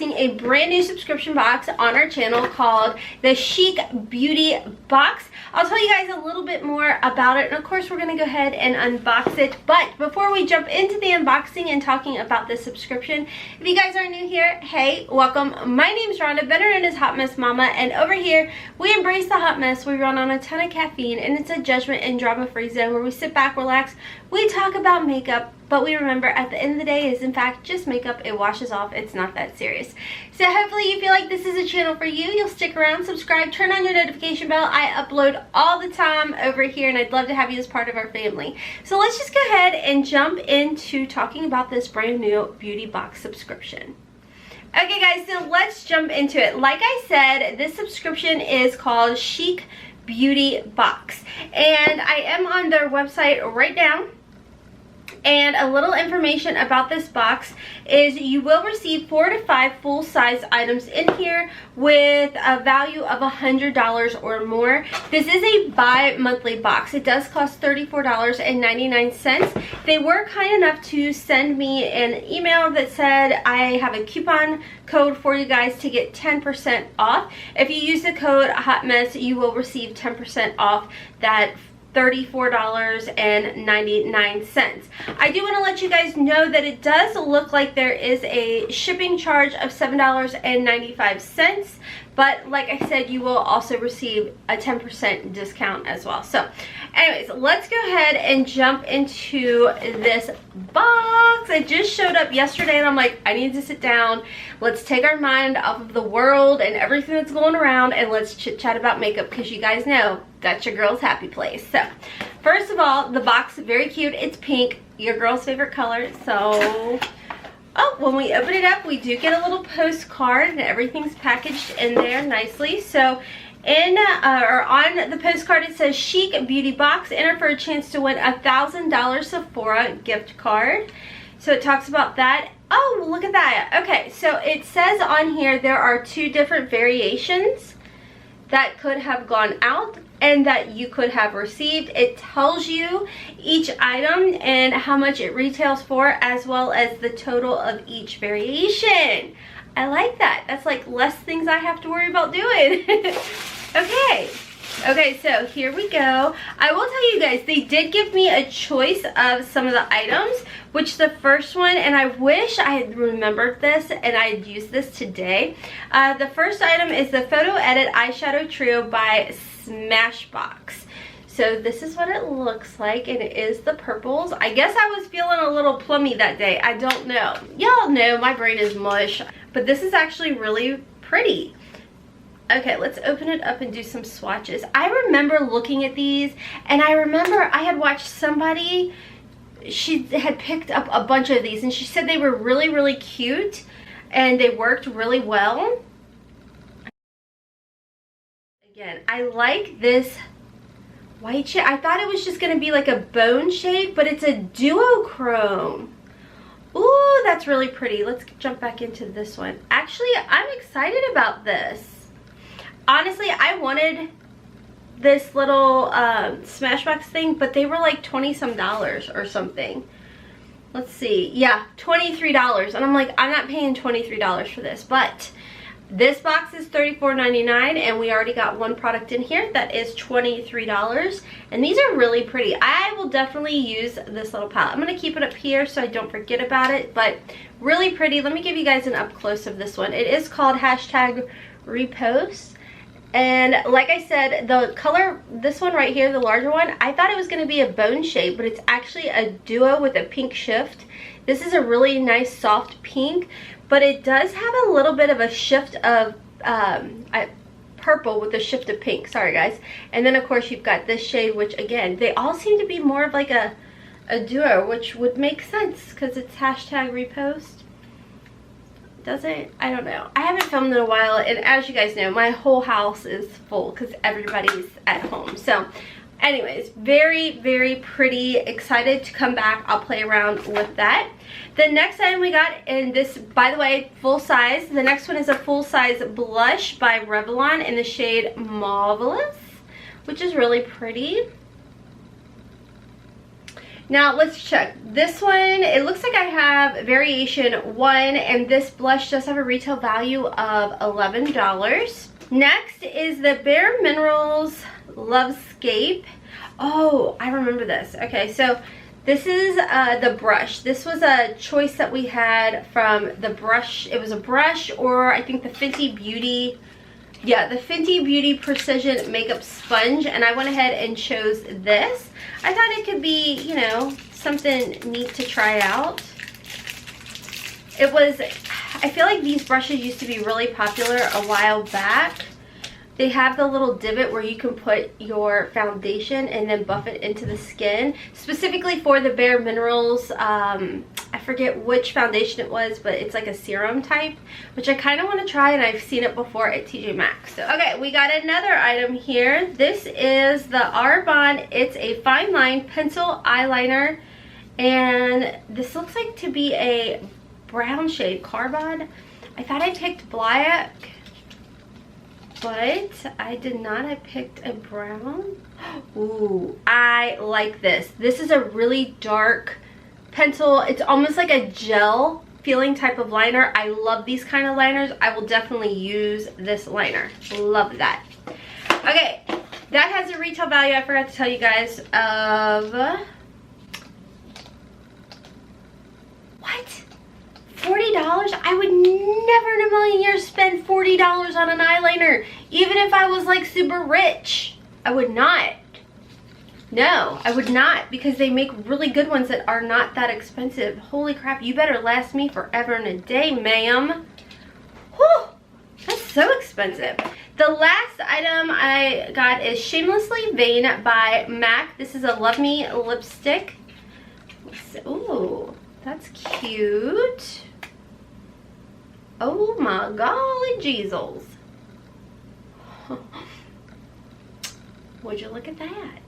unboxing a brand new subscription box on our channel called the Chic Beauty Box. I'll tell you guys a little bit more about it, and of course we're going to go ahead and unbox it. But before we jump into the unboxing and talking about the subscription, if you guys are new here, hey, welcome. My name is Rhonda, better known as Hot Mess Mama, and over here we embrace the hot mess. We run on a ton of caffeine, and it's a judgment and drama-free zone where we sit back, relax, we talk about makeup, but we remember at the end of the day is in fact just makeup. It washes off. It's not that serious. So hopefully you feel like this is a channel for you. You'll stick around, subscribe, turn on your notification bell. I upload all the time over here, and I'd love to have you as part of our family. So let's just go ahead and jump into talking about this brand new beauty box subscription. Okay guys, so let's jump into it. Like I said, this subscription is called Chic Beauty Box, and I am on their website right now. And a little information about this box is you will receive 4 to 5 full-size items in here with a value of $100 or more. This is a bi-monthly box. It does cost $34.99. They were kind enough to send me an email that said I have a coupon code for you guys to get 10% off. If you use the code HOTMESS, you will receive 10% off that $34.99. I do want to let you guys know that it does look like there is a shipping charge of $7.95, but like I said, you will also receive a 10% discount as well. So anyways, let's go ahead and jump into this box. It just showed up yesterday and I'm like, I need to sit down. Let's take our mind off of the world and everything that's going around, and let's chit chat about makeup, because you guys know that's your girl's happy place. So first of all, the box is very cute. It's pink, your girl's favorite color. So when we open it up, we do get a little postcard, and everything's packaged in there nicely. So on the postcard it says Chic Beauty Box, enter for a chance to win a $1,000 Sephora gift card. So it talks about that. Oh, look at that. Okay, so it says on here there are 2 different variations that could have gone out and that you could have received. It tells you each item and how much it retails for, as well as the total of each variation. I like that. That's like less things I have to worry about doing. Okay, so here we go. I will tell you guys, they did give me a choice of some of the items, which the first one, and I wish I had remembered this and I had used this today. The first item is the Photo Edit Eyeshadow Trio by SmashBox. So this is what it looks like, and it is the purples. I guess I was feeling a little plummy that day. I don't know. Y'all know my brain is mush, but this is actually really pretty. Okay, let's open it up and do some swatches. I remember looking at these, and I remember I had watched somebody, she had picked up a bunch of these, and she said they were really, really cute, and they worked really well. Again, I like this white shade. I thought it was just going to be like a bone shade, but it's a duochrome. Ooh, that's really pretty. Let's jump back into this one. Actually, I'm excited about this. Honestly, I wanted this little SmashBox thing, but they were like $20-some or something. Let's see. Yeah, $23. And I'm like, I'm not paying $23 for this. But this box is $34.99, and we already got one product in here that is $23. And these are really pretty. I will definitely use this little palette. I'm going to keep it up here so I don't forget about it. But really pretty. Let me give you guys an up close of this one. It is called #repost. And like I said, the color, this one right here, the larger one, I thought it was going to be a bone shade, but it's actually a duo with a pink shift. This is a really nice soft pink, but it does have a little bit of a shift of purple with a shift of pink. Sorry guys. And then of course you've got this shade, which again, they all seem to be more of like a duo, which would make sense because it's #repost. Does it? I don't know. I haven't filmed in a while, and as you guys know, my whole house is full because everybody's at home. So anyways, very, very pretty. Excited to come back. I'll play around with that. The next item we got, and this, by the way, full size. The next one is a full size blush by Revlon in the shade Marvelous, which is really pretty. Now let's check this one. It looks like I have variation 1, and this blush does have a retail value of $11. Next is the Bareminerals Lovescape. Oh, I remember this. Okay, so this is the brush. This was a choice that we had from the brush. It was a brush, or I think the Fenty Beauty. Yeah, the Fenty Beauty Precision Makeup Sponge, and I went ahead and chose this. I thought it could be, you know, something neat to try out. It was, I feel like these brushes used to be really popular a while back. They have the little divot where you can put your foundation and then buff it into the skin. Specifically for the Bareminerals, I forget which foundation it was, but it's like a serum type, which I kind of want to try, and I've seen it before at TJ Maxx. So, okay, we got another item here. This is the Arbonne. It's a fine line pencil eyeliner, and this looks like to be a brown shade, Carbon. I thought I picked black, but I did not. I picked a brown. Ooh, I like this. This is a really dark pencil. It's almost like a gel feeling type of liner. I love these kind of liners. I will definitely use this liner. Love that. Okay, that has a retail value, I forgot to tell you guys, of what? $40? I would never in a million years spend $40 on an eyeliner. Even if I was like super rich, I would not. No, I would not, because they make really good ones that are not that expensive. Holy crap, you better last me forever and a day, ma'am. Whew, that's so expensive. The last item I got is Shamelessly Vain by MAC. This is a Love Me lipstick. Ooh, that's cute. Oh my golly jeezels. Would you look at that?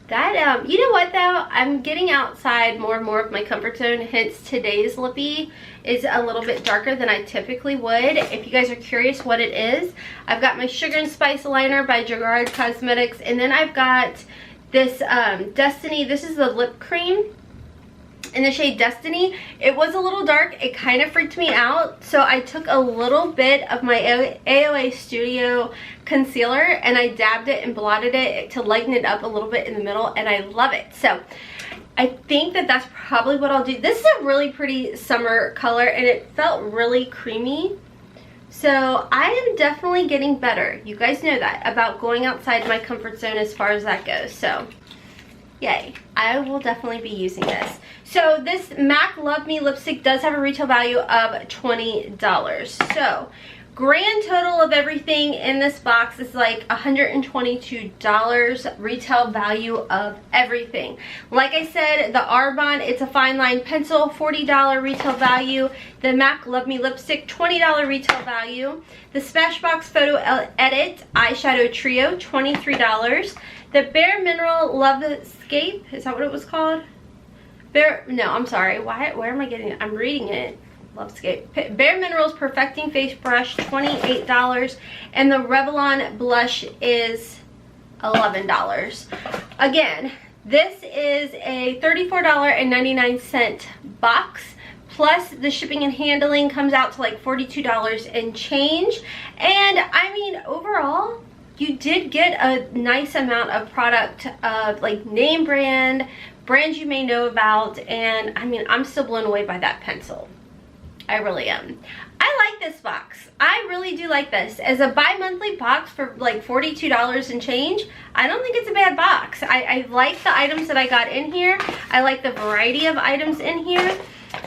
That, you know what though? I'm getting outside more and more of my comfort zone, hence today's lippy is a little bit darker than I typically would. If you guys are curious what it is, I've got my Sugar and Spice liner by Gerard Cosmetics, and then I've got this Destiny. This is the lip cream in the shade Destiny. It was a little dark. It kind of freaked me out, so I took a little bit of my AOA Studio concealer and I dabbed it and blotted it to lighten it up a little bit in the middle, and I love it. So I think that that's probably what I'll do. This is a really pretty summer color, and it felt really creamy. So I am definitely getting better. You guys know that about going outside my comfort zone as far as that goes. So yay, I will definitely be using this. So this MAC Love Me lipstick does have a retail value of $20. So grand total of everything in this box is like $122 retail value of everything. Like I said, the Arbonne, it's a fine line pencil, $40 retail value. The MAC Love Me lipstick, $20 retail value. The SmashBox Photo Edit eyeshadow trio, $23. The Baremineral Lovescape, is that what it was called? No, I'm sorry. Where am I getting it? I'm reading it. Lovescape. Bareminerals Perfecting Face Brush, $28. And the Revlon blush is $11. Again, this is a $34.99 box. Plus the shipping and handling comes out to like $42 and change. And I mean, overall, you did get a nice amount of product of like name brand, brands you may know about, and I mean, I'm still blown away by that pencil. I really am. I like this box. I really do like this. As a bi-monthly box for like $42 and change, I don't think it's a bad box. I like the items that I got in here. I like the variety of items in here.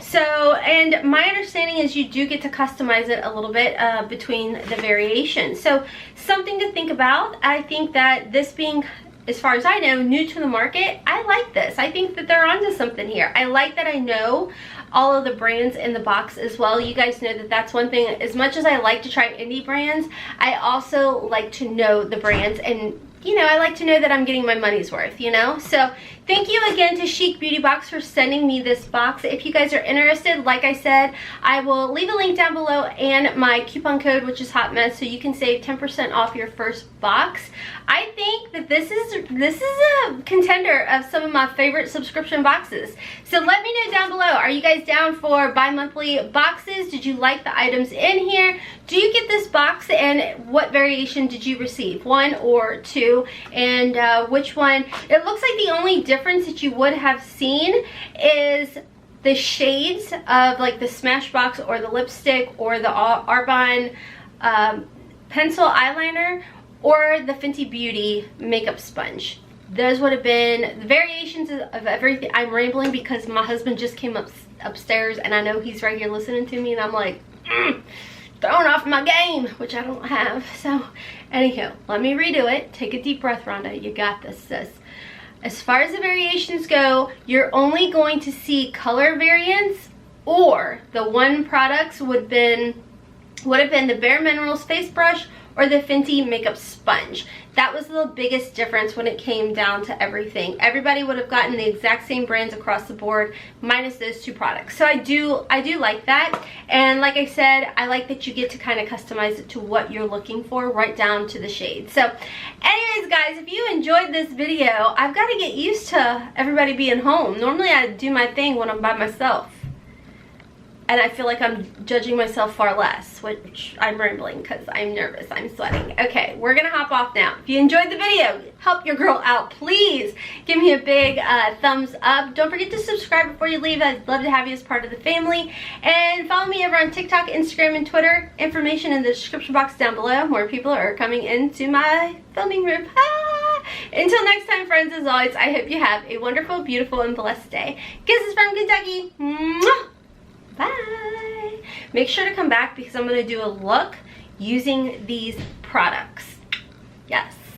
So, and my understanding is you do get to customize it a little bit between the variations. So, something to think about. I think that this being, as far as I know, new to the market, I like this. I think that they're onto something here. I like that I know all of the brands in the box as well. You guys know that that's one thing. As much as I like to try indie brands, I also like to know the brands, and you know, I like to know that I'm getting my money's worth, you know? So Thank you again to Chic Beauty Box for sending me this box. If you guys are interested, like I said, I will leave a link down below and my coupon code, which is HOTMESS, so you can save 10% off your first box. I think that this is a contender of some of my favorite subscription boxes. So let me know down below, are you guys down for bi-monthly boxes? Did you like the items in here? Do you get this box, and what variation did you receive? 1 or 2? And which one? It looks like the only difference that you would have seen is the shades of like the SmashBox or the lipstick or the Arbonne pencil eyeliner or the Fenty Beauty makeup sponge. Those would have been the variations of everything. I'm rambling because my husband just came upstairs and I know he's right here listening to me, and I'm like throwing off my game, which I don't have. So anyhow, let me redo it. Take a deep breath, Rhonda. You got this, sis. As far as the variations go, you're only going to see color variants, or the one products would have been the Bareminerals face brush or the Fenty makeup sponge. That was the biggest difference when it came down to everything. Everybody would have gotten the exact same brands across the board, minus those 2 products. So I do like that. And like I said, I like that you get to kind of customize it to what you're looking for, right down to the shade. So anyways, guys, if you enjoyed this video, I've got to get used to everybody being home. Normally I do my thing when I'm by myself, and I feel like I'm judging myself far less, which I'm rambling because I'm nervous, I'm sweating. Okay, we're gonna hop off now. If you enjoyed the video, help your girl out, please give me a big thumbs up. Don't forget to subscribe before you leave. I'd love to have you as part of the family. And follow me over on TikTok, Instagram, and Twitter. Information in the description box down below. More people are coming into my filming room. Until next time, friends, as always, I hope you have a wonderful, beautiful, and blessed day. Kisses from Kentucky. Mwah! Bye. Make sure to come back because I'm going to do a look using these products. Yes.